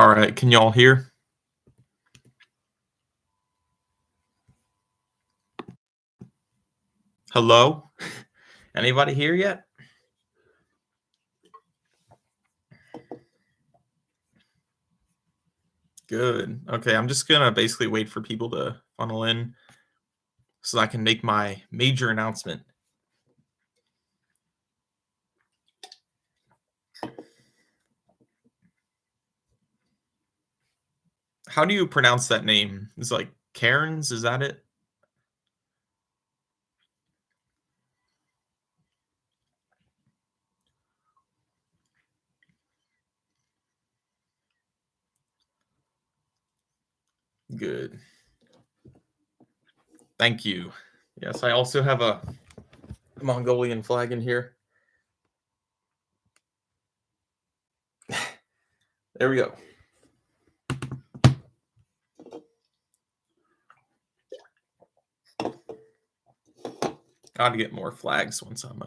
All right, can y'all hear? Hello? Anybody here yet? Good. Okay, I'm just gonna basically wait for people to funnel in so I can make my major announcement. How do you pronounce that name? It's like Cairns, is that it? Good. Thank you. Yes, I also have a Mongolian flag in here. There we go. Got to get more flags once I'm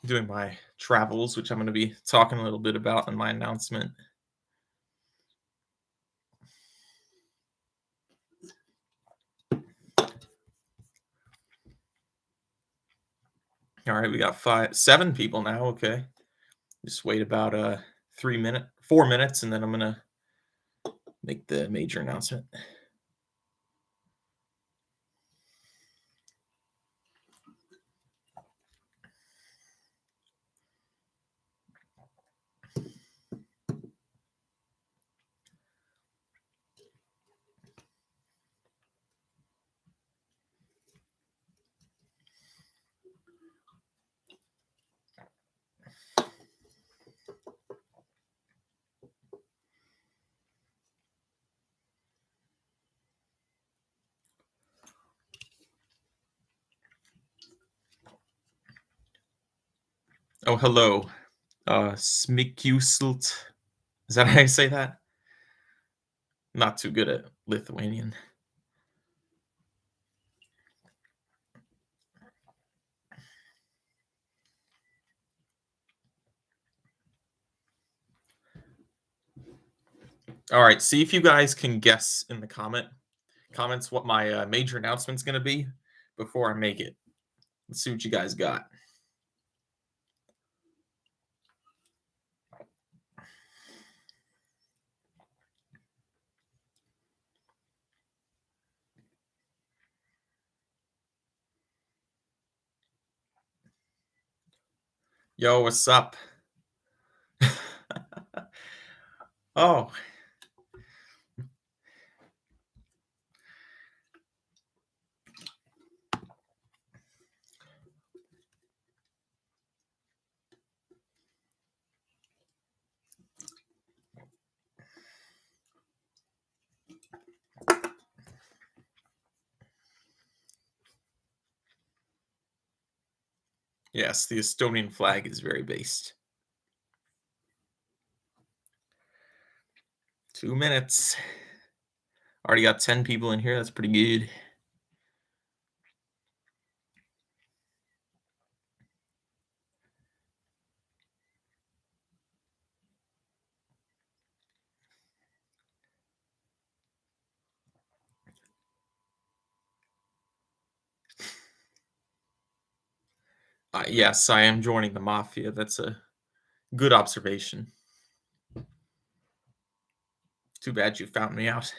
doing my travels, which I'm going to be talking a little bit about in my announcement. All right, we got 7 people now. Okay, just wait about 4 minutes, and then I'm gonna make the major announcement. Oh, hello, Smikuselt. Is that how you say that? Not too good at Lithuanian. All right, see if you guys can guess in the comments what my major announcement's gonna be before I make it. Let's see what you guys got. Yo, what's up? Oh, yes, the Estonian flag is very based. 2 minutes. Already got 10 people in here. That's pretty good. Yes, I am joining the mafia. That's a good observation. Too bad you found me out.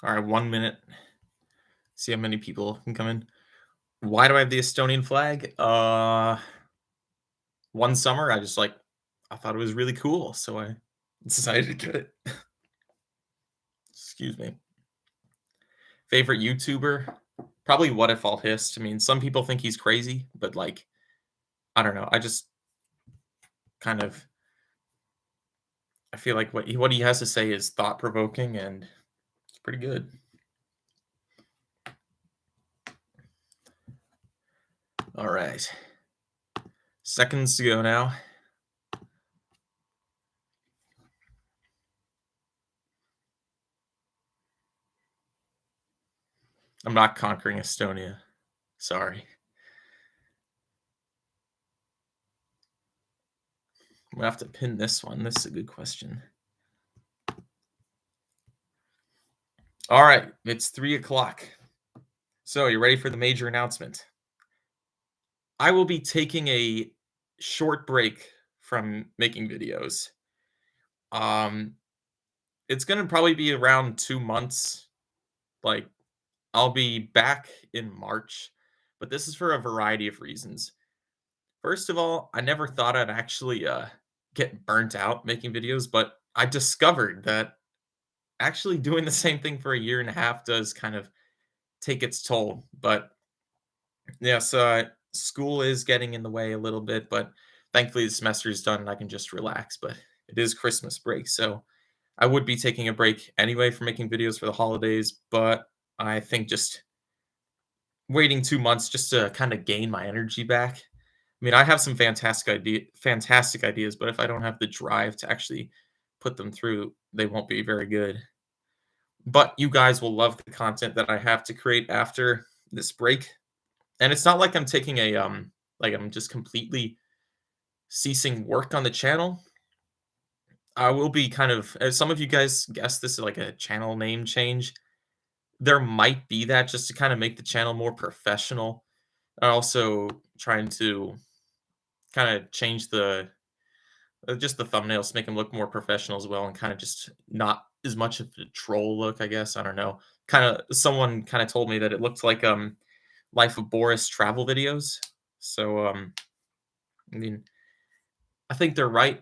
All right, 1 minute. See how many people can come in. Why do I have the Estonian flag? One summer I thought it was really cool, so I decided to get it. Excuse me. Favorite YouTuber? Probably What If All Hist. I mean, some people think he's crazy, but like, I don't know. I just kind of I feel like what he has to say is thought provoking and it's pretty good. All right. Seconds to go now. not conquering Estonia. Sorry. I'm gonna have to pin this one. This is a good question. All right, it's 3 o'clock. So, you ready for the major announcement? I will be taking a short break from making videos. Um, it's gonna probably be around 2 months. Like, I'll be back in March, but this is for a variety of reasons. First of all, I never thought I'd actually get burnt out making videos, but I discovered that actually doing the same thing for a year and a half does kind of take its toll. But yes, school is getting in the way a little bit, but thankfully the semester is done and I can just relax. But it is Christmas break, so I would be taking a break anyway from making videos for the holidays. But I think just waiting 2 months just to kind of gain my energy back. I mean, I have some fantastic ideas, but if I don't have the drive to actually put them through, they won't be very good. But you guys will love the content that I have to create after this break. And it's not like I'm taking a like I'm just completely ceasing work on the channel. I will be kind of, as some of you guys guessed, this is like a channel name change. There might be that just to kind of make the channel more professional. I also trying to kind of change the just the thumbnails to make them look more professional as well, and kind of just not as much of a troll look, I guess. I don't know. Kind of someone kind of told me that it looked like Life of Boris travel videos. So I mean, I think they're right,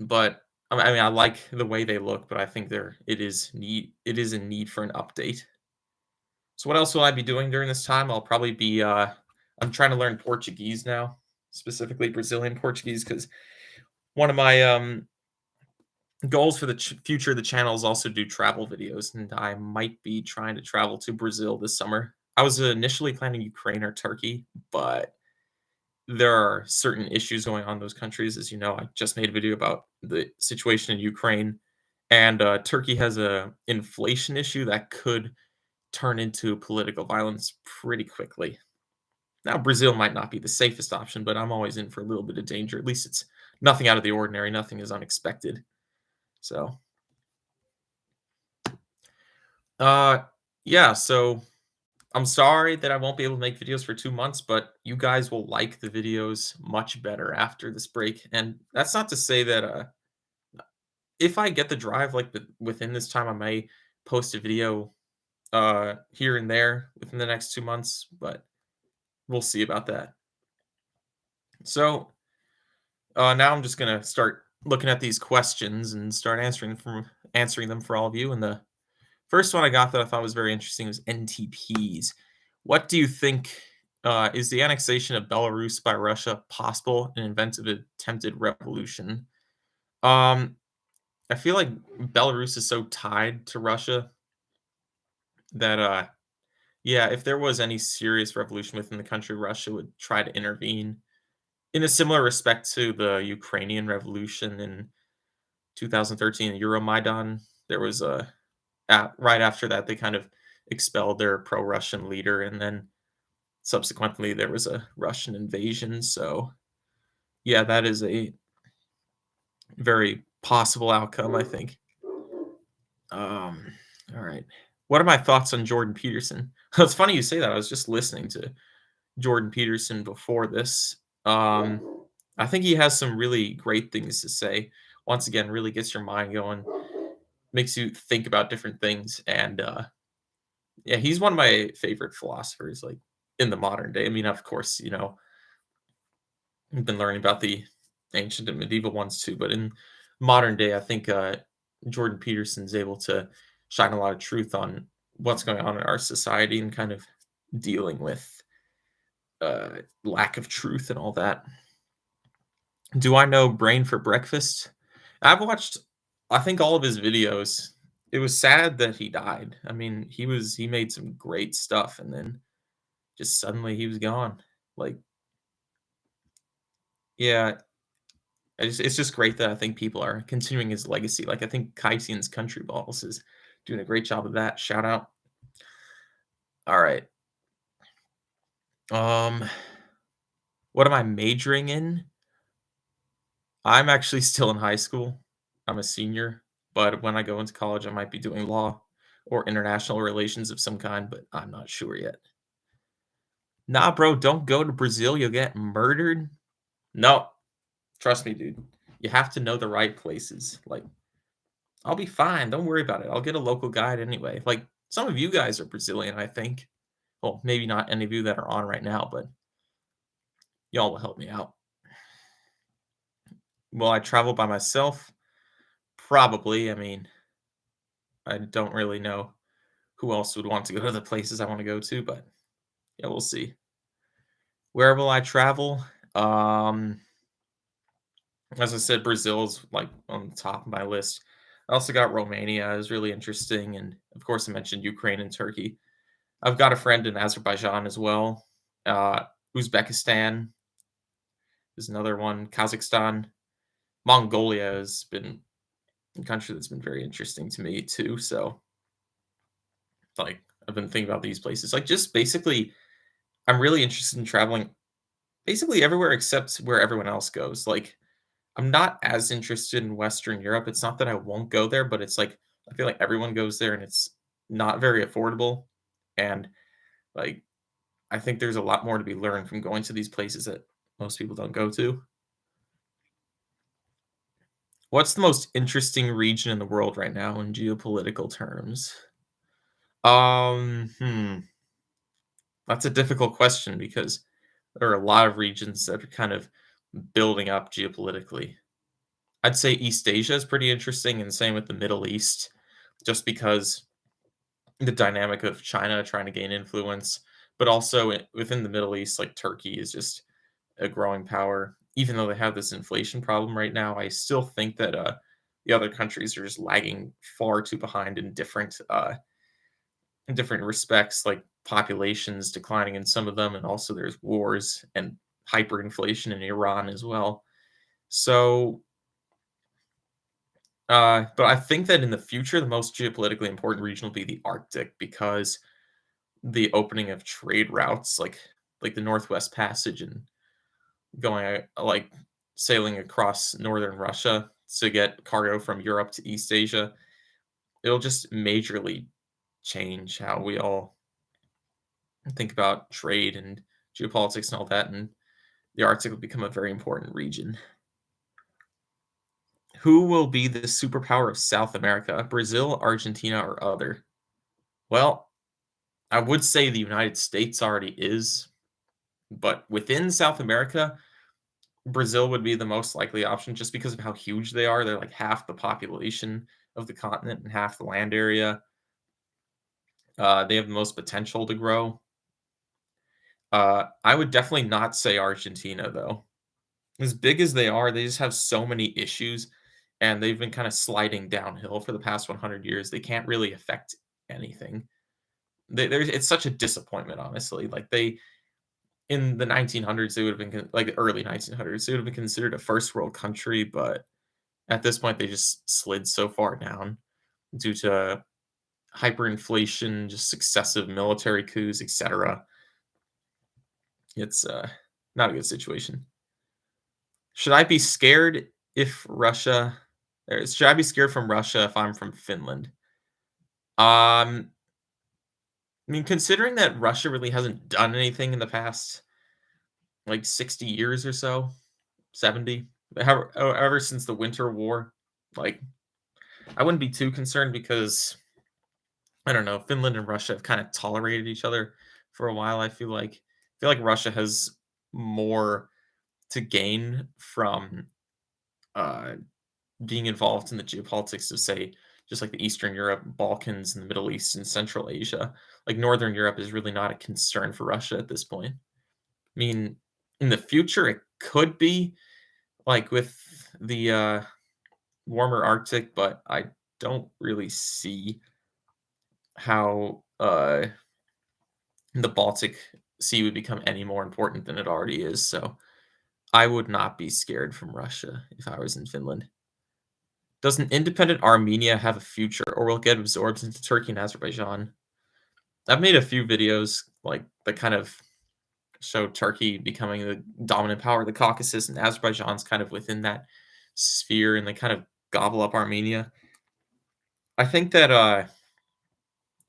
but I mean, I like the way they look, but I think it is in need for an update. So what else will I be doing during this time? I'll probably be I'm trying to learn Portuguese now, specifically Brazilian Portuguese, because one of my goals for the future of the channel is also do travel videos, and I might be trying to travel to Brazil this summer. I was initially planning Ukraine or Turkey, but there are certain issues going on in those countries. As you know, I just made a video about the situation in Ukraine, and Turkey has a inflation issue that could turn into political violence pretty quickly. Now, Brazil might not be the safest option, but I'm always in for a little bit of danger. At least it's nothing out of the ordinary. Nothing is unexpected. So, uh, yeah. So I'm sorry that I won't be able to make videos for 2 months, but you guys will like the videos much better after this break. And that's not to say that if I get the drive, like within this time, I may post a video here and there within the next 2 months, but we'll see about that. So now I'm just gonna start looking at these questions and start answering them for all of you. And the first one I got that I thought was very interesting was NTPs. What do you think is the annexation of Belarus by Russia possible in event of attempted revolution? Um, I feel like Belarus is so tied to Russia that yeah, if there was any serious revolution within the country, Russia would try to intervene. In a similar respect to the Ukrainian revolution in 2013, Euromaidan, there was right after that they kind of expelled their pro-Russian leader, and then subsequently there was a Russian invasion. So yeah, that is a very possible outcome, I think. Um, all right. What are my thoughts on Jordan Peterson? It's funny you say that. I was just listening to Jordan Peterson before this. I think he has some really great things to say. Once again, really gets your mind going, makes you think about different things, and yeah, he's one of my favorite philosophers, like in the modern day. I mean, of course, I've been learning about the ancient and medieval ones too, but in modern day, I think Jordan Peterson's able to shine a lot of truth on what's going on in our society and kind of dealing with lack of truth and all that. Do I know Brain for Breakfast? I've watched, I think, all of his videos. It was sad that he died. I mean, he made some great stuff, and then just suddenly he was gone. Like, yeah, it's just great that I think people are continuing his legacy. Like, I think Kaitian's Country Balls is doing a great job of that. Shout out. All right. Um, what am I majoring in? I'm actually still in high school. I'm a senior, but when I go into college, I might be doing law or international relations of some kind, but I'm not sure yet. Nah, bro, don't go to Brazil. You'll get murdered. No, trust me, dude. You have to know the right places. Like, I'll be fine. Don't worry about it. I'll get a local guide anyway. Like, some of you guys are Brazilian, I think. Well, maybe not any of you that are on right now, but y'all will help me out. Will I travel by myself? Probably. I mean, I don't really know who else would want to go to the places I want to go to, but yeah, we'll see. Where will I travel? Um, as I said, Brazil's like on the top of my list. I also got Romania is really interesting, and of course, I mentioned Ukraine and Turkey. I've got a friend in Azerbaijan as well. Uh, Uzbekistan is another one. Kazakhstan, Mongolia has been a country that's been very interesting to me too. So, like, I've been thinking about these places. Like, just basically, I'm really interested in traveling basically everywhere except where everyone else goes. Like, I'm not as interested in Western Europe. It's not that I won't go there, but it's like I feel like everyone goes there and it's not very affordable. And like I think there's a lot more to be learned from going to these places that most people don't go to. What's the most interesting region in the world right now in geopolitical terms? Hmm, that's a difficult question because there are a lot of regions that are kind of building up geopolitically. I'd say East Asia is pretty interesting, and same with the Middle East, just because the dynamic of China trying to gain influence, but also within the Middle East, like Turkey is just a growing power. Even though they have this inflation problem right now, I still think that the other countries are just lagging far too behind in different respects, like populations declining in some of them, and also there's wars and hyperinflation in Iran as well. So but I think that in the future, the most geopolitically important region will be the Arctic because the opening of trade routes, like the Northwest Passage and going like sailing across northern Russia to get cargo from Europe to East Asia, it'll just majorly change how we all think about trade and geopolitics and all that. And the Arctic will become a very important region. Who will be the superpower of South America? Brazil, Argentina, or other? Well, I would say the United States already is, but within South America, Brazil would be the most likely option just because of how huge they are. They're like half the population of the continent and half the land area. They have the most potential to grow. I would definitely not say Argentina, though. As big as they are, they just have so many issues, and they've been kind of sliding downhill for the past 100 years. They can't really affect anything. It's such a disappointment, honestly. Like they in the 1900s, they would have been like the early 1900s, they would have been considered a first world country, but at this point, they just slid so far down due to hyperinflation, just successive military coups, etc. It's not a good situation. Should I be scared if Russia? Should I be scared from Russia if I'm from Finland? I mean, considering that Russia really hasn't done anything in the past like 60 years or so, 70, ever since the Winter War, like I wouldn't be too concerned because I don't know, Finland and Russia have kind of tolerated each other for a while. I feel like Russia has more to gain from uh, being involved in the geopolitics of say just like the Eastern Europe, Balkans, and the Middle East and Central Asia. Like Northern Europe is really not a concern for Russia at this point. I mean, in the future it could be like with the warmer Arctic, but I don't really see how the Baltic Sea would become any more important than it already is. So I would not be scared from Russia if I was in Finland. Does an independent Armenia have a future, or will it get absorbed into Turkey and Azerbaijan? I've made a few videos like that kind of show Turkey becoming the dominant power of the Caucasus, and Azerbaijan's kind of within that sphere, and they kind of gobble up Armenia. I think that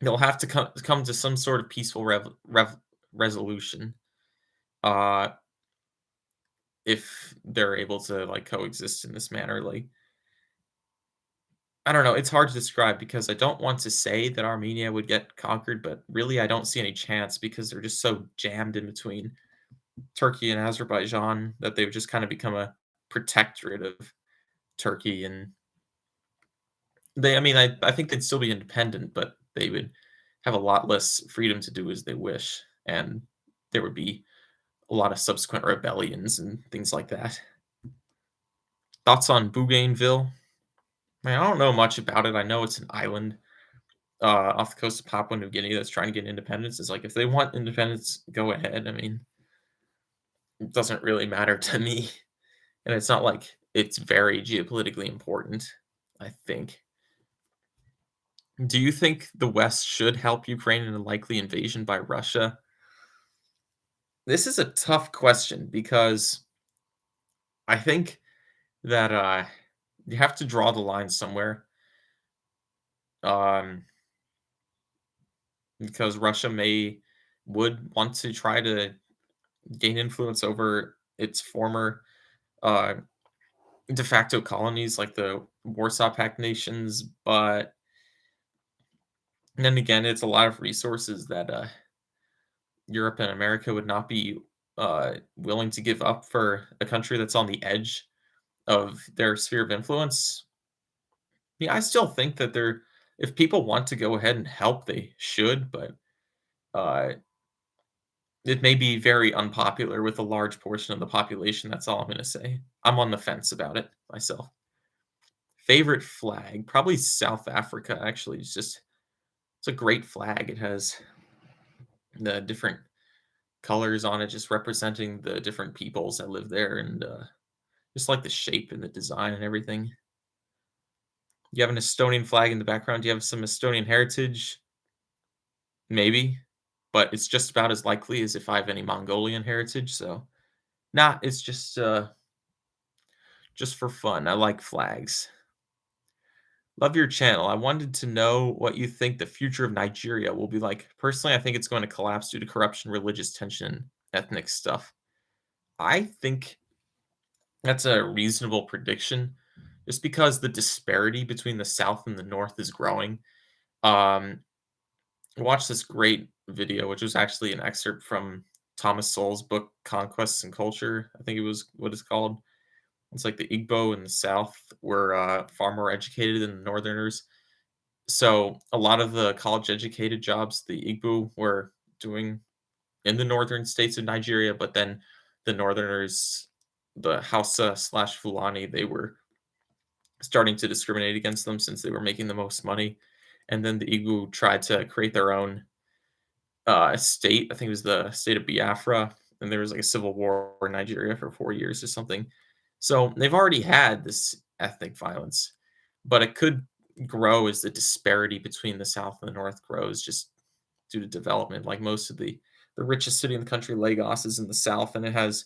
they'll have to come to some sort of peaceful resolution uh, if they're able to like coexist in this manner. Like I don't know, it's hard to describe because I don't want to say that Armenia would get conquered, but really I don't see any chance because they're just so jammed in between Turkey and Azerbaijan that they would just kind of become a protectorate of Turkey. And I mean, I think they'd still be independent, but they would have a lot less freedom to do as they wish. And there would be a lot of subsequent rebellions and things like that. Thoughts on Bougainville? I don't know much about it. I know it's an island off the coast of Papua New Guinea that's trying to get independence. It's like if they want independence, go ahead. I mean, it doesn't really matter to me, and it's not like it's very geopolitically important. I think. Do you think the West should help Ukraine in a likely invasion by Russia? This is a tough question because I think that you have to draw the line somewhere. Um, because Russia would want to try to gain influence over its former uh, de facto colonies like the Warsaw Pact nations, but then again, it's a lot of resources that Europe and America would not be willing to give up for a country that's on the edge of their sphere of influence. Yeah, I still think that if people want to go ahead and help, they should, but uh, it may be very unpopular with a large portion of the population. That's all I'm going to say. I'm on the fence about it myself. Favorite flag? Probably South Africa, actually. It's a great flag. It has the different colors on it, just representing the different peoples that live there, and just like the shape and the design and everything. You have an Estonian flag in the background. Do you have some Estonian heritage? Maybe, but it's just about as likely as if I have any Mongolian heritage. So, nah, it's just for fun. I like flags. Love your channel. I wanted to know what you think the future of Nigeria will be like. Personally, I think it's going to collapse due to corruption, religious tension, ethnic stuff. I think that's a reasonable prediction just because the disparity between the South and the North is growing. Um, I watched this great video, which was actually an excerpt from Thomas Sowell's book, Conquests and Culture. I think it was what it's called. It's like the Igbo in the South were far more educated than the Northerners. So a lot of the college educated jobs the Igbo were doing in the northern states of Nigeria, but then the Northerners, the Hausa slash Fulani, they were starting to discriminate against them since they were making the most money. And then the Igbo tried to create their own state. I think it was the state of Biafra, and there was like a civil war in Nigeria for 4 years or something. So they've already had this ethnic violence, but it could grow as the disparity between the South and the North grows, just due to development. Like most of the richest city in the country, Lagos, is in the South, and it has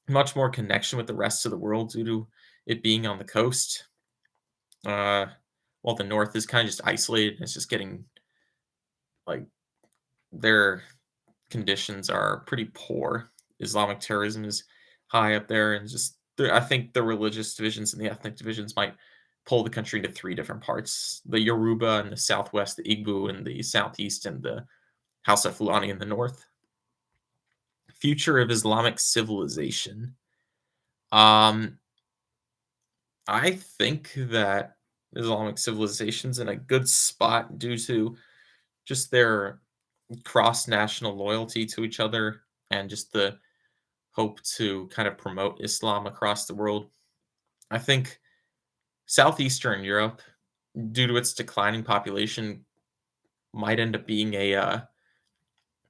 much more connection with the rest of the world due to it being on the coast. Uh, while the North is kind of just isolated, and it's just getting like their conditions are pretty poor. Islamic terrorism is high up there, and just I think the religious divisions and the ethnic divisions might pull the country into three different parts: the Yoruba in the southwest, the Igbo in the southeast, and the Hausa Fulani in the north. Future of Islamic civilization. Um, I think that Islamic civilization's in a good spot due to just their cross-national loyalty to each other and just the hope to kind of promote Islam across the world. I think Southeastern Europe, due to its declining population, might end up being a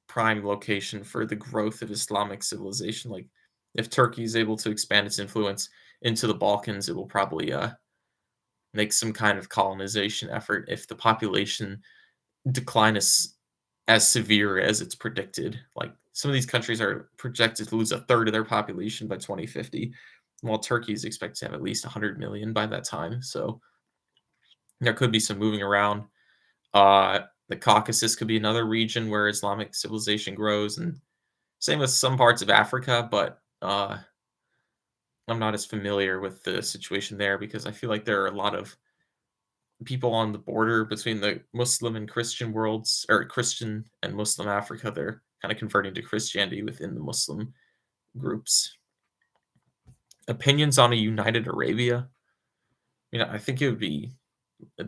prime location for the growth of Islamic civilization. Like, if Turkey is able to expand its influence into the Balkans, it will probably make some kind of colonization effort. If the population decline is as severe as it's predicted. Like, some of these countries are projected to lose a third of their population by 2050, while Turkey is expected to have at least 100 million by that time. So there could be some moving around. The Caucasus could be another region where Islamic civilization grows, and same with some parts of Africa, but I'm not as familiar with the situation there because I feel like there are a lot of people on the border between the Muslim and Christian worlds, or Christian and Muslim Africa. They're kind of converting to Christianity within the Muslim groups. Opinions on a united Arabia? I think it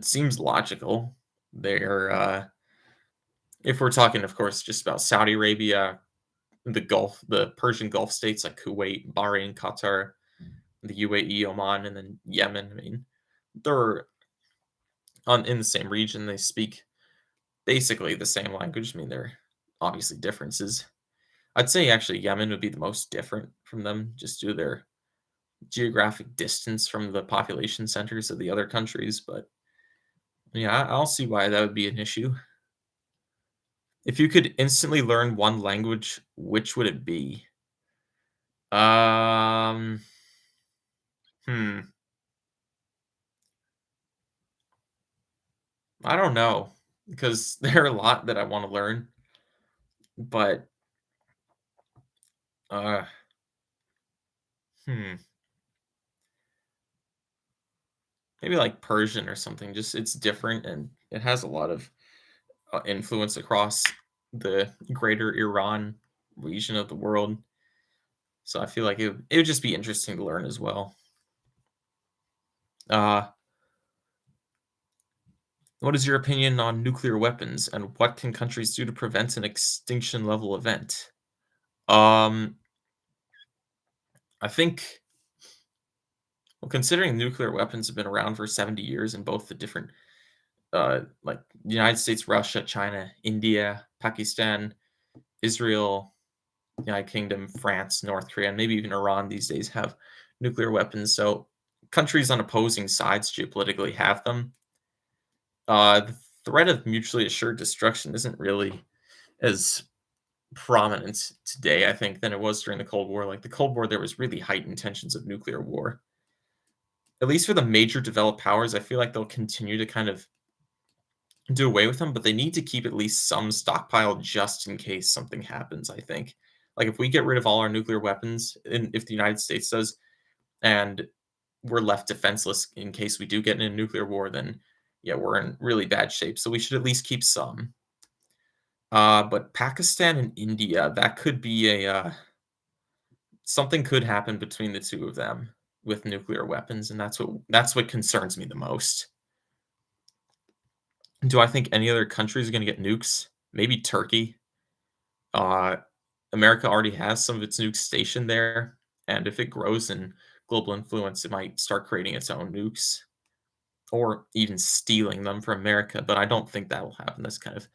seems logical. They're, if we're talking, of course, just about Saudi Arabia, the Gulf, the Persian Gulf states like Kuwait, Bahrain, Qatar, the UAE, Oman, and then Yemen. I mean, they're in the same region. They speak basically the same language. I mean, there are obviously differences. I'd say actually Yemen would be the most different from them, just due to their geographic distance from the population centers of the other countries. But yeah, I'll see why that would be an issue. If you could instantly learn one language, which would it be? Um, hmm, I don't know, because there are a lot that I want to learn, but uh, hmm, maybe like Persian or something. Just it's different and it has a lot of influence across the greater Iran region of the world. So I feel like it would just be interesting to learn as well. Uh, what is your opinion on nuclear weapons and what can countries do to prevent an extinction level event? Um, I think, well, considering nuclear weapons have been around for 70 years in both the different, like the United States, Russia, China, India, Pakistan, Israel, United Kingdom, France, North Korea, and maybe even Iran these days have nuclear weapons. So countries on opposing sides geopolitically have them. The threat of mutually assured destruction isn't really as prominent today, I think, than it was during the Cold War. Like the Cold War, there was really heightened tensions of nuclear war. At least for the major developed powers, I feel like they'll continue to kind of do away with them, but they need to keep at least some stockpile just in case something happens, I think. Like if we get rid of all our nuclear weapons, and if the United States does, and we're left defenseless in case we do get in a nuclear war, then yeah, we're in really bad shape. So we should at least keep some. But Pakistan and India, that could be something could happen between the two of them with nuclear weapons, and that's what concerns me the most. Do I think any other countries are going to get nukes? Maybe Turkey. Uh, America already has some of its nukes stationed there, and if it grows in global influence, it might start creating its own nukes or even stealing them from America. But I don't think that will happen. That's kind of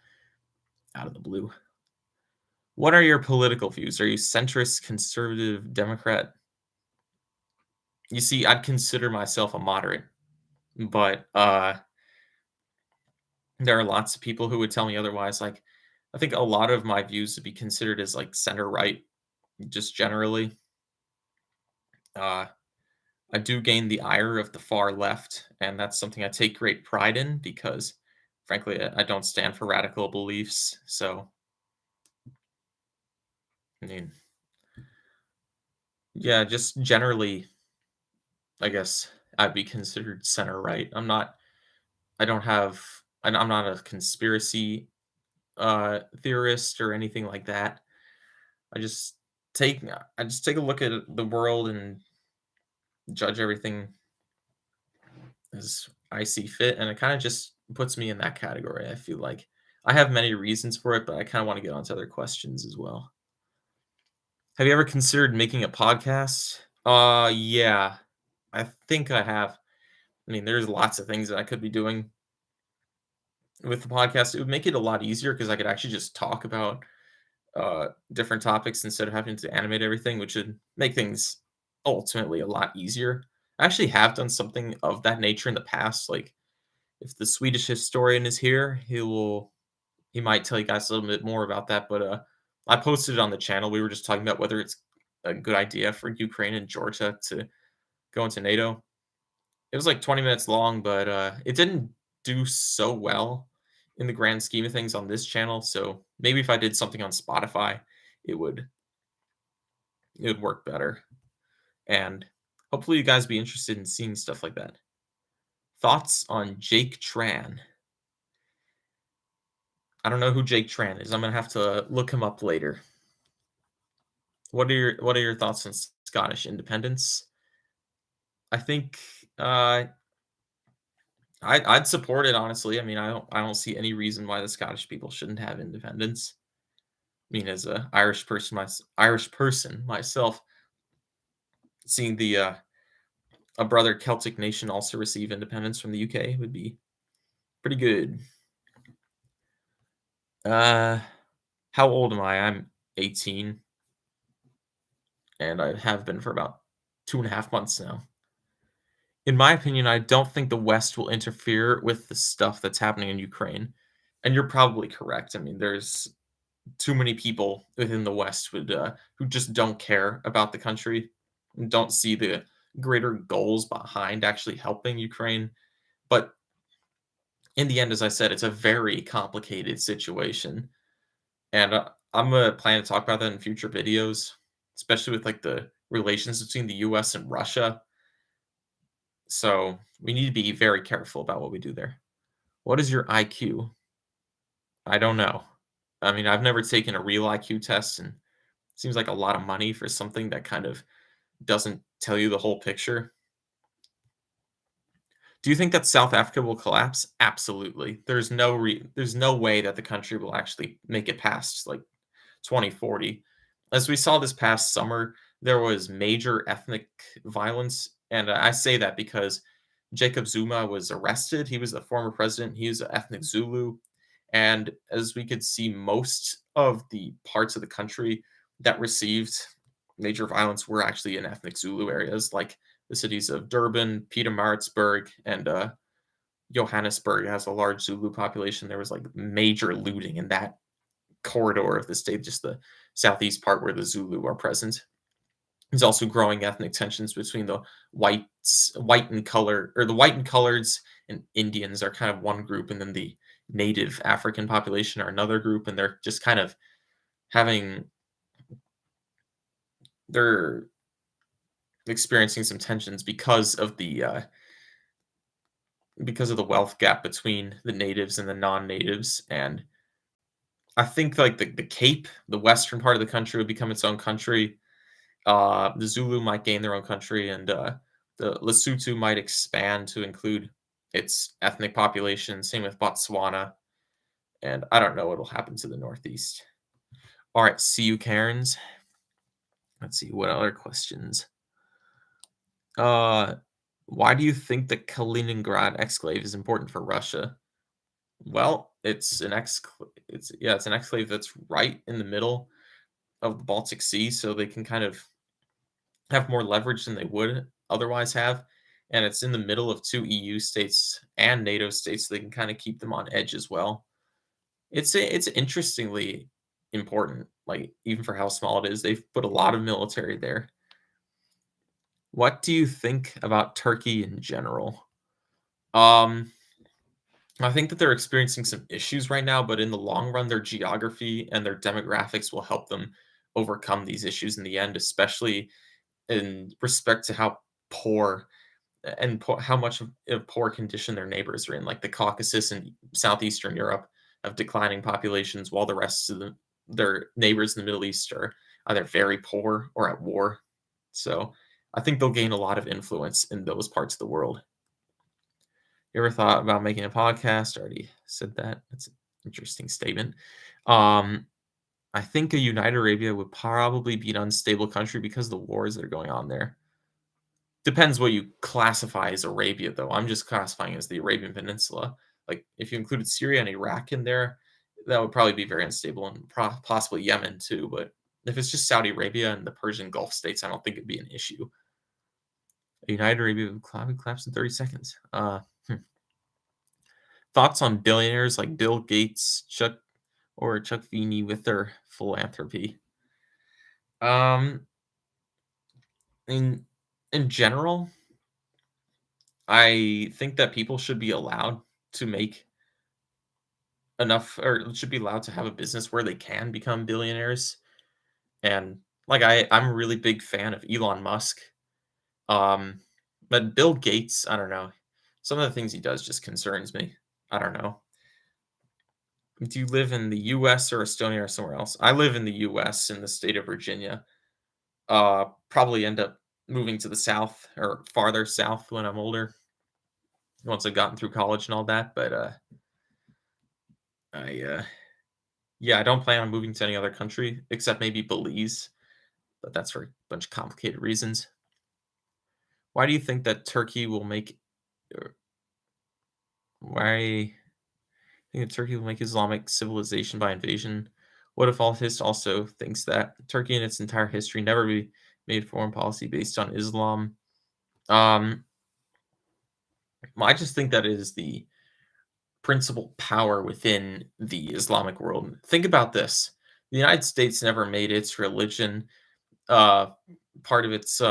out of the blue. What are your political views? Are you centrist, conservative, Democrat? You see, I'd consider myself a moderate, but there are lots of people who would tell me otherwise. Like, I think a lot of my views would be considered as like center right, just generally. Uh, I do gain the ire of the far left, and that's something I take great pride in because, frankly, I don't stand for radical beliefs. So, I mean, yeah, just generally, I guess I'd be considered center right. I don't have, I'm not a conspiracy theorist or anything like that. I just take, I just take a look at the world and judge everything as I see fit, and it kind of just puts me in that category. I feel like I have many reasons for it, but I kind of want to get onto other questions as well. Have you ever considered making a podcast? Yeah, I think I have. I mean, there's lots of things that I could be doing with the podcast. It would make it a lot easier because I could actually just talk about different topics instead of having to animate everything, which would make things ultimately a lot easier. I actually have done something of that nature in the past. Like, if the Swedish historian is here, he will. He might tell you guys a little bit more about that, but I posted it on the channel. We were just talking about whether it's a good idea for Ukraine and Georgia to go into NATO. It was like 20 minutes long, but it didn't do so well in the grand scheme of things on this channel. So maybe if I did something on Spotify, it would work better. And hopefully you guys be interested in seeing stuff like that. Thoughts on Jake Tran? I don't know who Jake Tran is. I'm gonna have to look him up later. What are your thoughts on Scottish independence? I think I'd support it honestly. I mean, I don't see any reason why the Scottish people shouldn't have independence. I mean, as a Irish person myself, seeing the a brother Celtic nation also receive independence from the UK would be pretty good. How old am I? I'm 18, and I have been for about 2.5 months now. In my opinion, I don't think the West will interfere with the stuff that's happening in Ukraine. And you're probably correct. I mean, there's too many people within the West who just don't care about the country, and don't see the greater goals behind actually helping Ukraine. But in the end, as I said, it's a very complicated situation, and I'm gonna plan to talk about that in future videos, especially with like the relations between the U.S. and Russia. So we need to be very careful about what we do there. What is your IQ? I don't know. I mean, I've never taken a real IQ test, and it seems like a lot of money for something that kind of doesn't tell you the whole picture. Do you think that South Africa will collapse? Absolutely. There's no way that the country will actually make it past like 2040. As we saw this past summer, there was major ethnic violence, and I say that because Jacob Zuma was arrested. He was the former president. He was an ethnic Zulu, and as we could see, most of the parts of the country that received major violence were actually in ethnic Zulu areas, like the cities of Durban, Pietermaritzburg, and Johannesburg has a large Zulu population. There was like major looting in that corridor of the state, just the southeast part where the Zulu are present. There's also growing ethnic tensions between the white and color, or the white and coloreds and Indians are kind of one group, and then the native African population are another group, and they're just kind of having they're experiencing some tensions because of the wealth gap between the natives and the non-natives. And I think like the Cape, the western part of the country, would become its own country. The Zulu might gain their own country, and the Lesotho might expand to include its ethnic population. Same with Botswana, and I don't know what will happen to the Northeast. All right, see you, Karens. Let's see what other questions. Why do you think the Kaliningrad exclave is important for Russia? Well, it's an exclave that's right in the middle of the Baltic Sea, so they can kind of have more leverage than they would otherwise have. And it's in the middle of two EU states and NATO states, so they can kind of keep them on edge as well. It's interestingly important, like even for how small it is. They've put a lot of military there. What do you think about Turkey in general? Um, I think that they're experiencing some issues right now, but in the long run, their geography and their demographics will help them overcome these issues in the end, especially in respect to how poor how much of a poor condition their neighbors are in, like the Caucasus and southeastern Europe have declining populations, while the rest of their neighbors in the Middle East are either very poor or at war. So I think they'll gain a lot of influence in those parts of the world. You ever thought about making a podcast? I already said that. That's an interesting statement. I think a United Arabia would probably be an unstable country because of the wars that are going on there. Depends what you classify as Arabia, though. I'm just classifying as the Arabian Peninsula. Like, if you included Syria and Iraq in there, that would probably be very unstable, and possibly Yemen too. But if it's just Saudi Arabia and the Persian Gulf states, I don't think it'd be an issue. A United Arabia would collapse in 30 seconds. Thoughts on billionaires like Bill Gates, Chuck or Chuck Feeney with their philanthropy. Um, in in general, I think that people should be allowed to make enough, or should be allowed to have a business where they can become billionaires. And like I'm a really big fan of Elon Musk. Um, but Bill Gates, I don't know. Some of the things he does just concerns me. I don't know. Do you live in the US or Estonia or somewhere else? I live in the US in the state of Virginia. Probably end up moving to the south or farther south when I'm older, once I've gotten through college and all that. But I yeah, I don't plan on moving to any other country except maybe Belize, but that's for a bunch of complicated reasons. Why do you think that Turkey will make or why think that Turkey will make Islamic civilization by invasion? What if all his also thinks that Turkey in its entire history never made foreign policy based on Islam? Um, well, I just think that it is the principal power within the Islamic world. Think about this: the United States never made its religion uh, part of its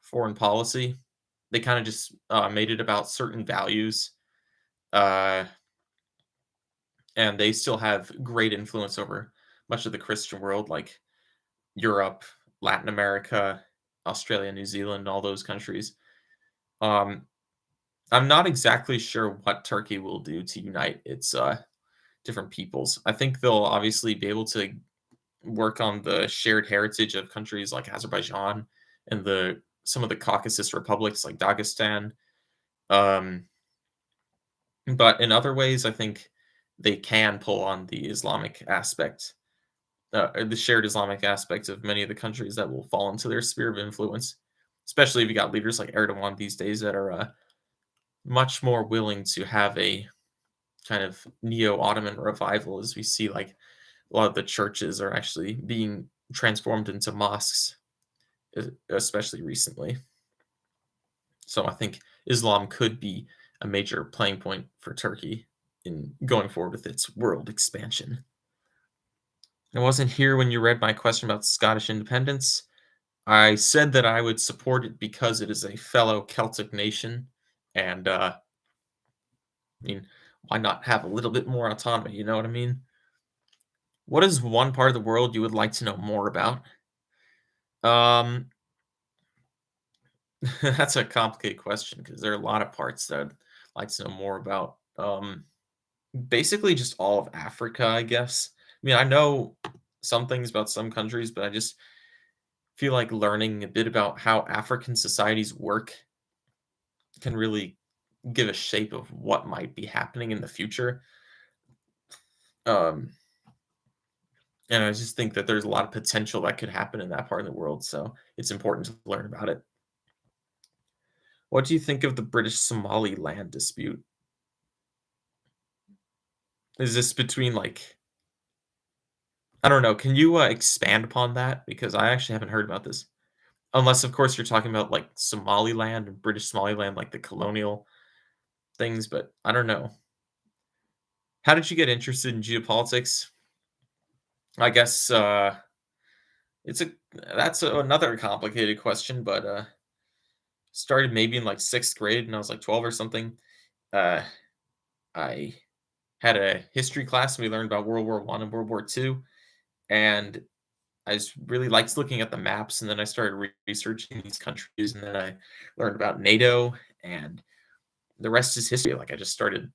foreign policy. They kind of just made it about certain values, uh, and they still have great influence over much of the Christian world, like Europe, Latin America, Australia, New Zealand, all those countries. Um, I'm not exactly sure what Turkey will do to unite its different peoples. I think they'll obviously be able to work on the shared heritage of countries like Azerbaijan and the some of the Caucasus republics like Dagestan. Um, but in other ways, I think they can pull on the Islamic aspect, the shared Islamic aspects of many of the countries that will fall into their sphere of influence. Especially if you got leaders like Erdogan these days that are much more willing to have a kind of neo-Ottoman revival, as we see like a lot of the churches are actually being transformed into mosques, especially recently. So I think Islam could be a major playing point for Turkey in going forward with its world expansion. I wasn't here when you read my question about Scottish independence. I said that I would support it because it is a fellow Celtic nation, and I mean, why not have a little bit more autonomy? You know what I mean? What is one part of the world you would like to know more about? Um, that's a complicated question because there are a lot of parts that I'd like to know more about. Basically, just all of Africa, I guess. I mean, I know some things about some countries, but I just feel like learning a bit about how African societies work can really give a shape of what might be happening in the future. Um, and I just think that there's a lot of potential that could happen in that part of the world. So it's important to learn about it. What do you think of the British Somaliland dispute? Is this between like I don't know? Can you expand upon that because I actually haven't heard about this. Unless, of course, you're talking about like Somaliland and British Somaliland, like the colonial things. But I don't know. How did you get interested in geopolitics? I guess it's a another complicated question, but started maybe in like sixth grade, and I was like 12 or something. Uh, I had a history class, and we learned about World War I and World War II, and I just really liked looking at the maps, and then I started researching these countries, and then I learned about NATO, and the rest is history. Like I just started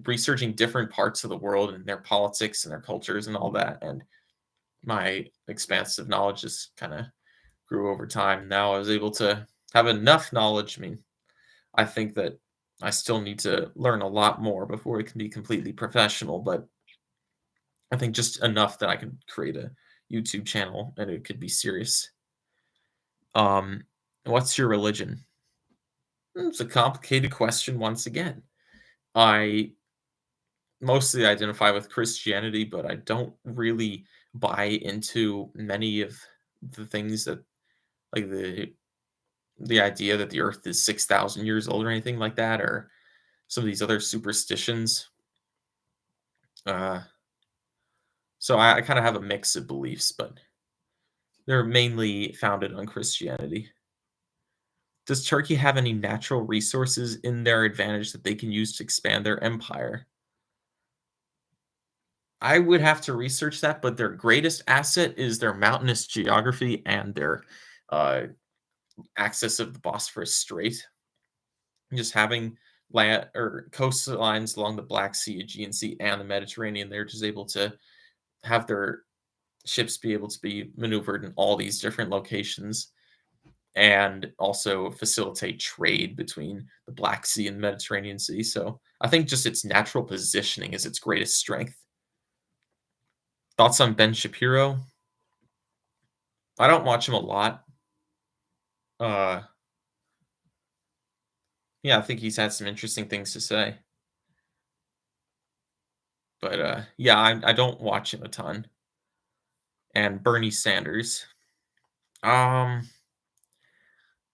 researching different parts of the world and their politics and their cultures and all that, and my expansive knowledge just kind of grew over time. Now I was able to have enough knowledge. I mean, I think that I still need to learn a lot more before it can be completely professional, but I think just enough that I can create a YouTube channel and it could be serious. Um, what's your religion? It's a complicated question once again. I mostly identify with Christianity, but I don't really buy into many of the things that like the idea that the earth is 6,000 years old or anything like that or some of these other superstitions. Uh So I kind of have a mix of beliefs, but they're mainly founded on Christianity. Does Turkey have any natural resources in their advantage that they can use to expand their empire? I would have to research that, but their greatest asset is their mountainous geography and their uh, access of the Bosphorus Strait. Just having land or coastlines along the Black Sea, Aegean Sea, and the Mediterranean, they're just able to have their ships be able to be maneuvered in all these different locations and also facilitate trade between the Black Sea and the Mediterranean Sea. So I think just its natural positioning is its greatest strength. Thoughts on Ben Shapiro? I don't watch him a lot. Uh, yeah, I think he's had some interesting things to say, but yeah, I don't watch him a ton. And Bernie Sanders. I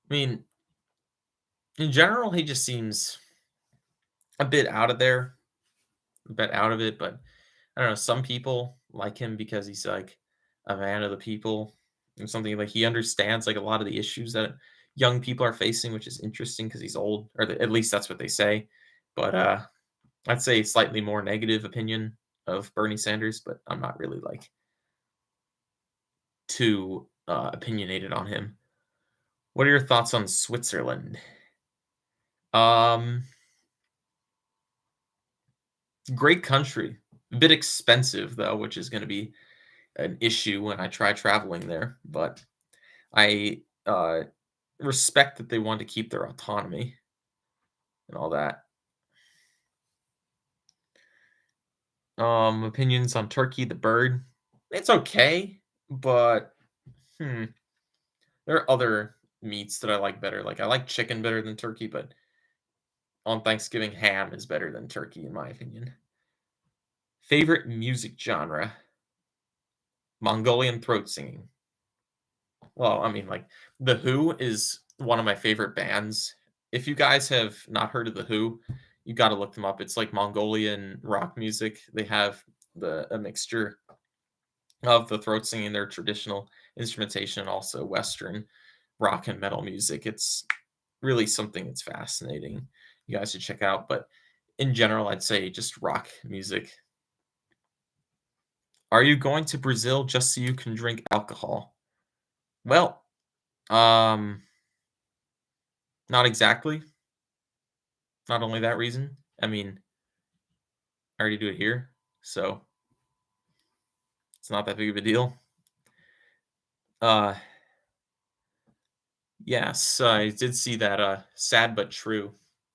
mean, in general, he just seems a bit out of there, a bit out of it. But I don't know. Some people like him because he's like a man of the people and something like he understands like a lot of the issues that young people are facing, which is interesting because he's old, or at least that's what they say. But I'd say slightly more negative opinion of Bernie Sanders, but I'm not really like too opinionated on him. What are your thoughts on Switzerland? Um, Great country. A bit expensive though, which is going to be an issue when I try traveling there. But I respect that they want to keep their autonomy and all that. Opinions on turkey, the bird. It's okay, but hmm, there are other meats that I like better. Like I like chicken better than turkey, but on Thanksgiving, ham is better than turkey in my opinion. Favorite music genre? Mongolian throat singing. Well, I mean, like, The Who is one of my favorite bands. If you guys have not heard of The Who, you gotta look them up. It's like Mongolian rock music. They have a mixture of the throat singing, their traditional instrumentation, and also Western rock and metal music. It's really something that's fascinating. You guys should check out. But in general, I'd say just rock music. Are you going to Brazil just so you can drink alcohol? Well, um, not exactly. Not only that reason, I mean, I already do it here, so it's not that big of a deal. Uh, yes, I did see that, "Sad But True."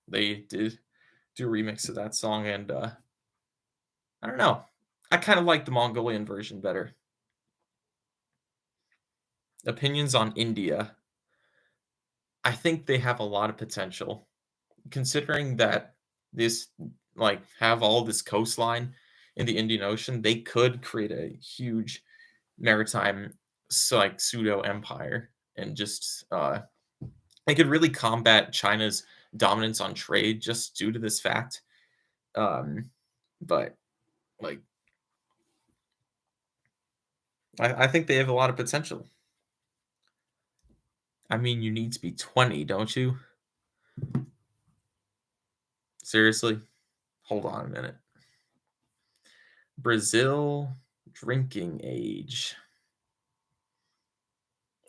They did do a remix of that song, and, I don't know. I kinda like the Mongolian version better. Opinions on India. I think they have a lot of potential, considering that this like, have all this coastline in the Indian Ocean, they could create a huge maritime like pseudo empire and just it could really combat China's dominance on trade just due to this fact. But like I think they have a lot of potential. I mean, you need to be 20, don't you? Seriously? Hold on a minute. Brazil drinking age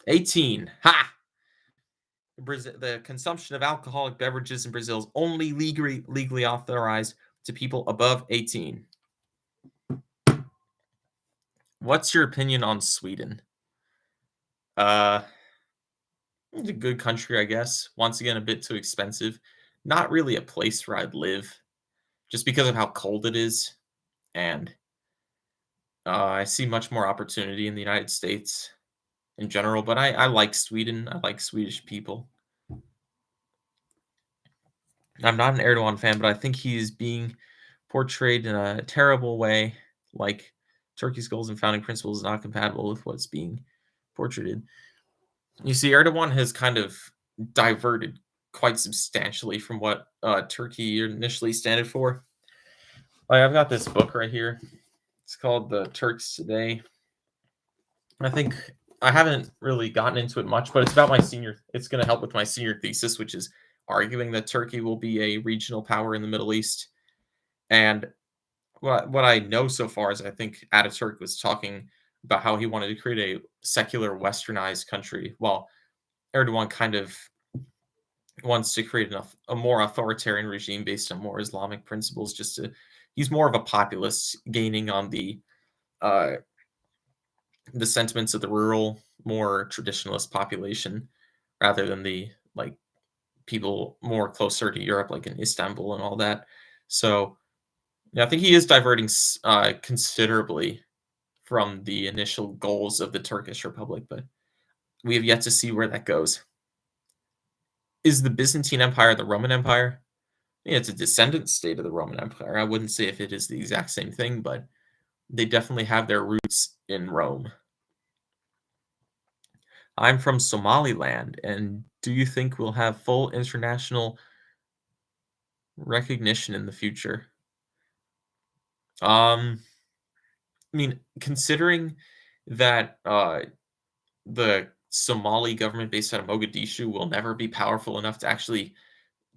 18. Ha! Brazil, the consumption of alcoholic beverages in Brazil is only legally authorized to people above 18. What's your opinion on Sweden? Uh, it's a good country, I guess. Once again, a bit too expensive. Not really a place where I'd live, just because of how cold it is, and I see much more opportunity in the United States in general. But I like Sweden. I like Swedish people. I'm not an Erdogan fan, but I think he's being portrayed in a terrible way. Like Turkey's goals and founding principles is not compatible with what's being portrayed. You see, Erdogan has kind of diverted quite substantially from what Turkey initially standed for. Like, I've got this book right here. It's called The Turks Today. I think I haven't really gotten into it much, but it's about my senior. It's going to help with my senior thesis, which is arguing that Turkey will be a regional power in the Middle East. And what I know so far is I think Ataturk was talking about how he wanted to create a secular, westernized country, while Erdogan kind of wants to create a more authoritarian regime based on more Islamic principles. He's more of a populist, gaining on uh, the sentiments of the rural, more traditionalist population, rather than the like people more closer to Europe, like in Istanbul and all that. So yeah, I think he is diverting considerably from the initial goals of the Turkish Republic, but we have yet to see where that goes. Is the Byzantine Empire the Roman Empire? Yeah, it's a descendant state of the Roman Empire. I wouldn't say if it is the exact same thing, but they definitely have their roots in Rome. I'm from Somaliland, and do you think we'll have full international recognition in the future? Um, I mean, considering that the Somali government based out of Mogadishu will never be powerful enough to actually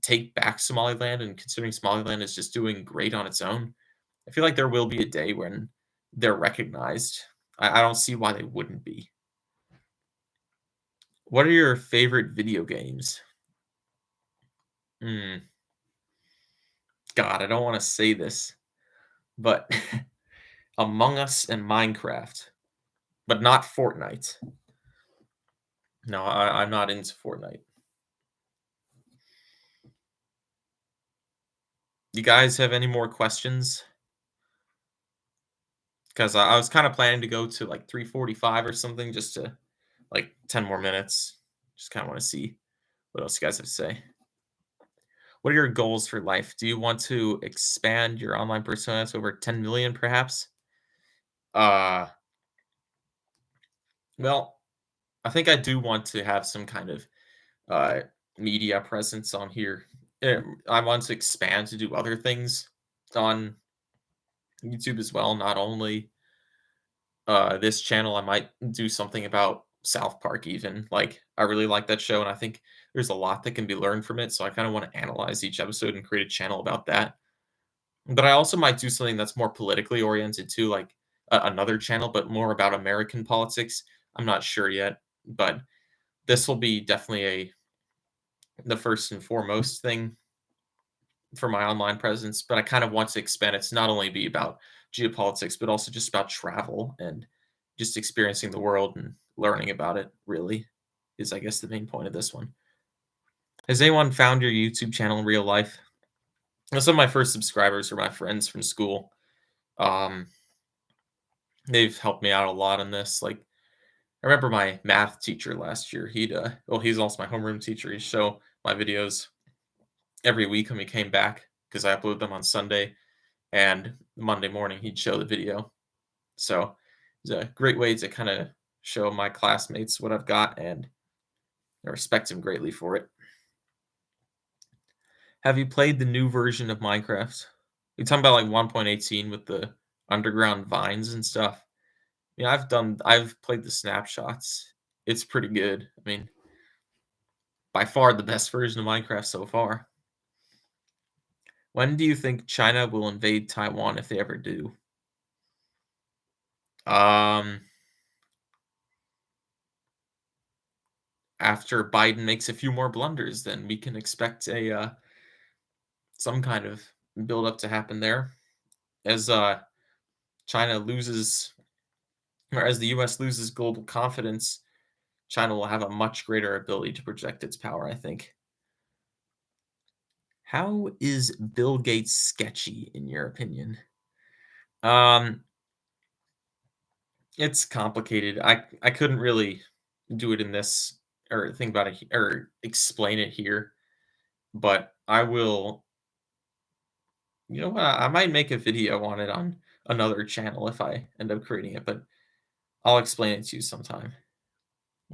take back Somaliland, and considering Somaliland is just doing great on its own, I feel like there will be a day when they're recognized. I don't see why they wouldn't be. What are your favorite video games? Hmm. God, I don't want to say this, but Among Us and Minecraft, but not Fortnite. No, I'm not into Fortnite. You guys have any more questions? Because I was kind of planning to go to like 3:45 or something, just to like 10 more minutes. Just kind of want to see what else you guys have to say. What are your goals for life? Do you want to expand your online persona to over 10 million, perhaps? Uh, well, I think I do want to have some kind of uh, media presence on here. I want to expand to do other things on YouTube as well, not only this channel. I might do something about South Park even. Like, I really like that show, and I think there's a lot that can be learned from it, so I kinda wanna analyze each episode and create a channel about that. But I also might do something that's more politically oriented too, like another channel, but more about American politics. I'm not sure yet, but this will be definitely a the first and foremost thing for my online presence, but I kind of want to expand it to not only be about geopolitics, but also just about travel and just experiencing the world and learning about it, really, is I guess the main point of this one. Has anyone found your YouTube channel in real life? Some of my first subscribers are my friends from school. Um, they've helped me out a lot on this. Like, I remember my math teacher last year. He's also my homeroom teacher. He'd show my videos every week when we came back because I upload them on Sunday, and Monday morning he'd show the video. So it's a great way to kind of show my classmates what I've got, and I respect him greatly for it. Have you played the new version of Minecraft? You talking about like 1.18 with the underground vines and stuff? Yeah, I've played the snapshots. It's pretty good. I mean, by far the best version of Minecraft so far. When do you think China will invade Taiwan if they ever do? Um, After Biden makes a few more blunders, then we can expect a some kind of build up to happen there. As China loses, or as the U.S. loses global confidence, China will have a much greater ability to project its power, I think. How is Bill Gates sketchy, in your opinion? Um, it's complicated. I couldn't really do it in this or think about it or explain it here, but I will. You know what? I might make a video on it on another channel if I end up creating it, but I'll explain it to you sometime.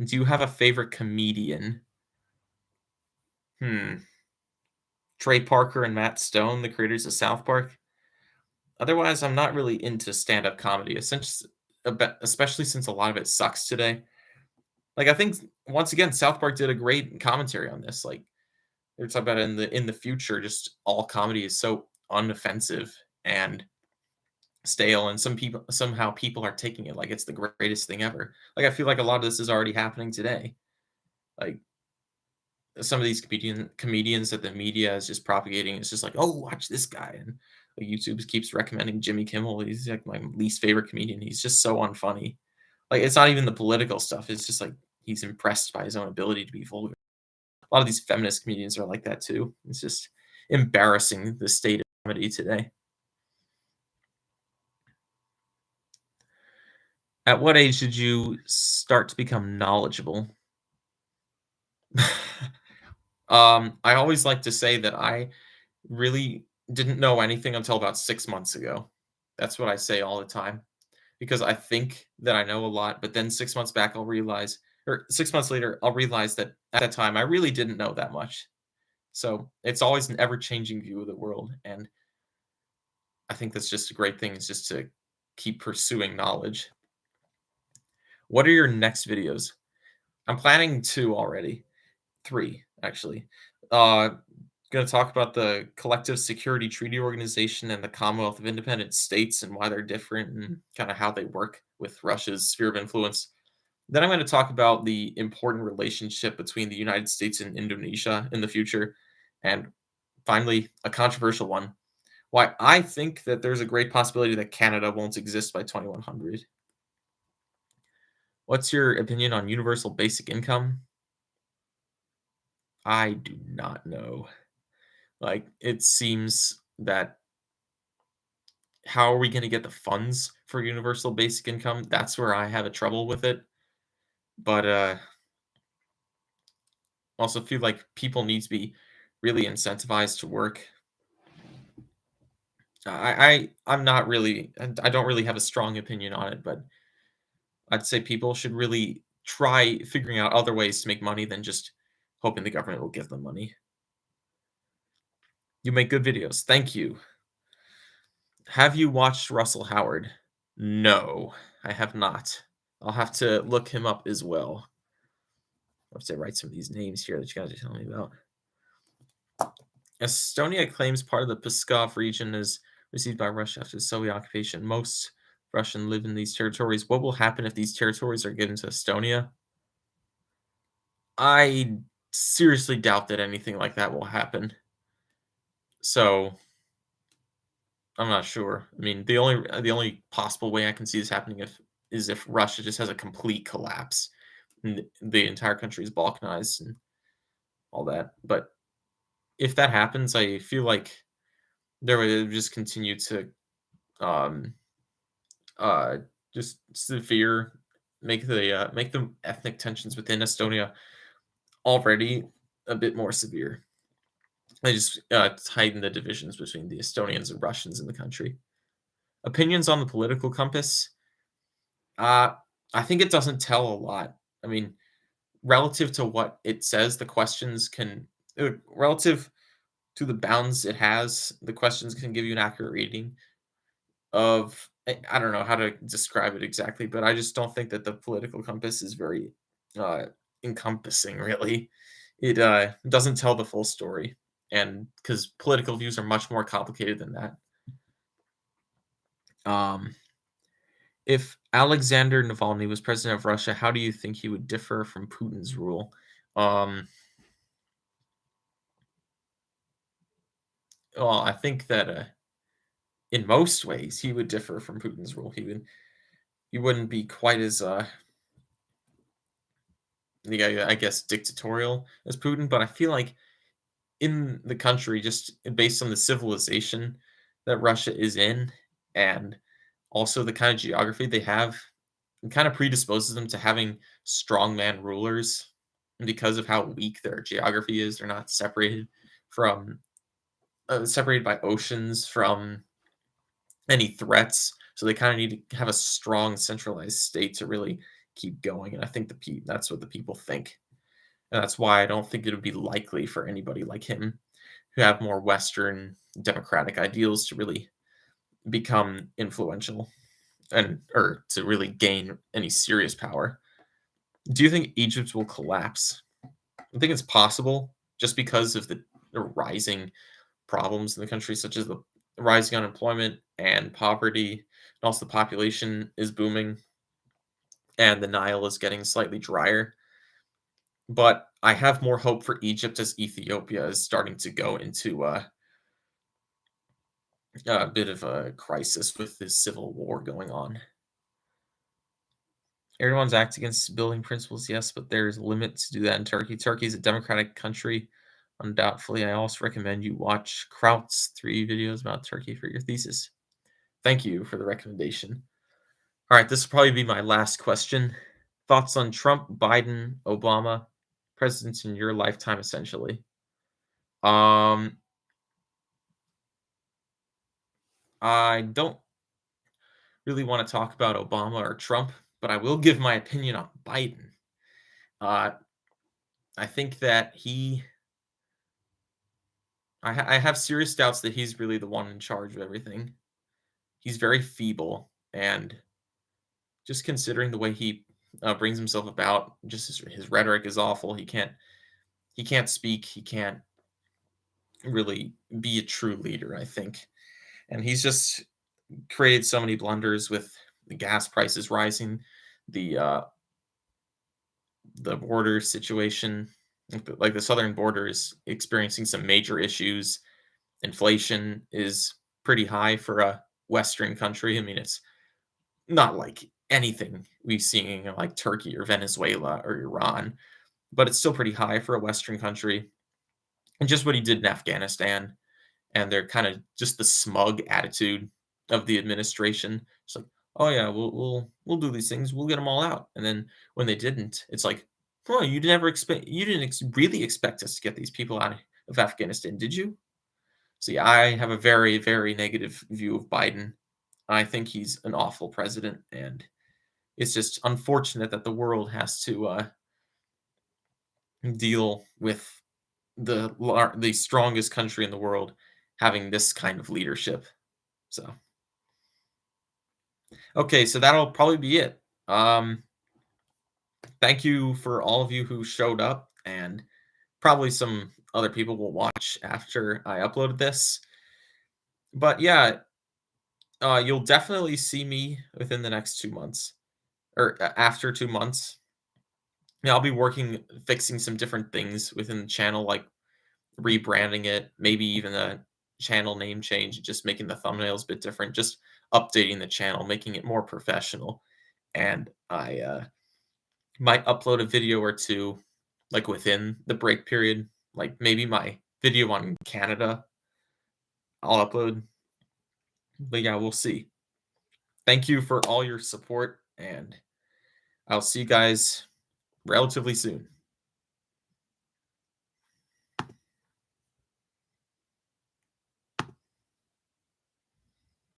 Do you have a favorite comedian? Hmm. Trey Parker and Matt Stone, the creators of South Park. Otherwise, I'm not really into stand-up comedy, especially since a lot of it sucks today. Like, I think once again, South Park did a great commentary on this. Like, they're talking about in the future, just all comedy is so unoffensive and stale, and somehow people are taking it like it's the greatest thing ever. Like, I feel like a lot of this is already happening today. Like, some of these comedians that the media is just propagating, it's just like, oh, watch this guy, and like, YouTube keeps recommending Jimmy Kimmel. He's like my least favorite comedian. He's just so unfunny. Like, it's not even the political stuff. It's just like he's impressed by his own ability to be vulgar. A lot of these feminist comedians are like that too. It's just embarrassing the state of comedy today. At what age did you start to become knowledgeable? I always like to say that I really didn't know anything until about 6 months ago. That's what I say all the time because I think that I know a lot, but then 6 months back, I'll realize or 6 months later, I'll realize that at that time, I really didn't know that much. So, it's always an ever-changing view of the world, and I think that's just a great thing is just to keep pursuing knowledge. What are your next videos? I'm planning 2 already. 3, actually. Uh, Gonna talk about the Collective Security Treaty Organization and the Commonwealth of Independent States and why they're different and kinda how they work with Russia's sphere of influence. Then I'm gonna talk about the important relationship between the United States and Indonesia in the future. And finally, a controversial one, why I think that there's a great possibility that Canada won't exist by 2100. What's your opinion on universal basic income? I do not know. Like, it seems that how are we gonna get the funds for universal basic income? That's where I have a trouble with it. But, also feel like people need to be really incentivized to work. I'm not really I don't really have a strong opinion on it, but I'd say people should really try figuring out other ways to make money than just hoping the government will give them money. You make good videos. Thank you. Have you watched Russell Howard? No, I have not. I'll have to look him up as well. I have to write some of these names here that you guys are telling me about. Estonia claims part of the Pskov region is received by Russia after the Soviet occupation. Most Russian live in these territories. What will happen if these territories are given to Estonia? I seriously doubt that anything like that will happen. So I'm not sure. I mean, the only possible way I can see this happening if Russia just has a complete collapse and the entire country is balkanized and all that. But if that happens, I feel like there would just continue to um uh just severe make the ethnic tensions within Estonia already a bit more severe. They just tighten the divisions between the Estonians and Russians in the country. Opinions on the political compass. Uh, I think it doesn't tell a lot. I mean, relative to what it says, the questions can, relative to the bounds it has, the questions can give you an accurate reading of. I don't know how to describe it exactly, but I just don't think that the political compass is very uh, encompassing, really. It doesn't tell the full story. And because political views are much more complicated than that. Um, if Alexander Navalny was president of Russia, how do you think he would differ from Putin's rule? Um, well, I think that in most ways he would differ from Putin's rule. He wouldn't be quite as yeah, I guess dictatorial as Putin, but I feel like in the country, just based on the civilization that Russia is in, and also the kind of geography they have, it kind of predisposes them to having strongman rulers. And because of how weak their geography is, they're not from separated by oceans from any threats. So they kind of need to have a strong centralized state to really keep going. And I think that's what the people think. And that's why I don't think it would be likely for anybody like him who have more Western democratic ideals to really become influential or to really gain any serious power. Do you think Egypt will collapse? I think it's possible just because of the rising problems in the country, such as the rising unemployment and poverty, and also the population is booming and the Nile is getting slightly drier. But I have more hope for Egypt as Ethiopia is starting to go into a bit of a crisis with this civil war going on. Everyone's acts against building principles, yes, but there's limits to do that in Turkey. Turkey is a democratic country, undoubtedly. I also recommend you watch Kraut's 3 videos about Turkey for your thesis. Thank you for the recommendation. All right, this will probably be my last question. Thoughts on Trump, Biden, Obama, presidents in your lifetime, essentially. Um, I don't really want to talk about Obama or Trump, but I will give my opinion on Biden. Uh, I think that I have serious doubts that he's really the one in charge of everything. He's very feeble, and just considering the way he brings himself about, just his rhetoric is awful. He can't speak. He can't really be a true leader, I think. And he's just created so many blunders with the gas prices rising, the uh, the border situation, like the southern border is experiencing some major issues. Inflation is pretty high for a Western country. I mean, it's not like anything we've seen in like Turkey or Venezuela or Iran, but it's still pretty high for a Western country. And just what he did in Afghanistan, and they're kind of just the smug attitude of the administration. It's like, oh yeah, we'll do these things, we'll get them all out. And then when they didn't, it's like, oh, you didn't really expect us to get these people out of Afghanistan, did you? So yeah, I have a very, very negative view of Biden. I think he's an awful president, and it's just unfortunate that the world has to deal with the strongest country in the world having this kind of leadership. So okay, so that'll probably be it. Thank you for all of you who showed up, and probably some other people will watch after I uploaded this. But yeah, you'll definitely see me within the next 2 months or after 2 months. Yeah, I'll be working, fixing some different things within the channel, like rebranding it, maybe even a channel name change, just making the thumbnails a bit different, just updating the channel, making it more professional. And I might upload a video or two like within the break period, like maybe my video on Canada I'll upload. But yeah, we'll see. Thank you for all your support, and I'll see you guys relatively soon.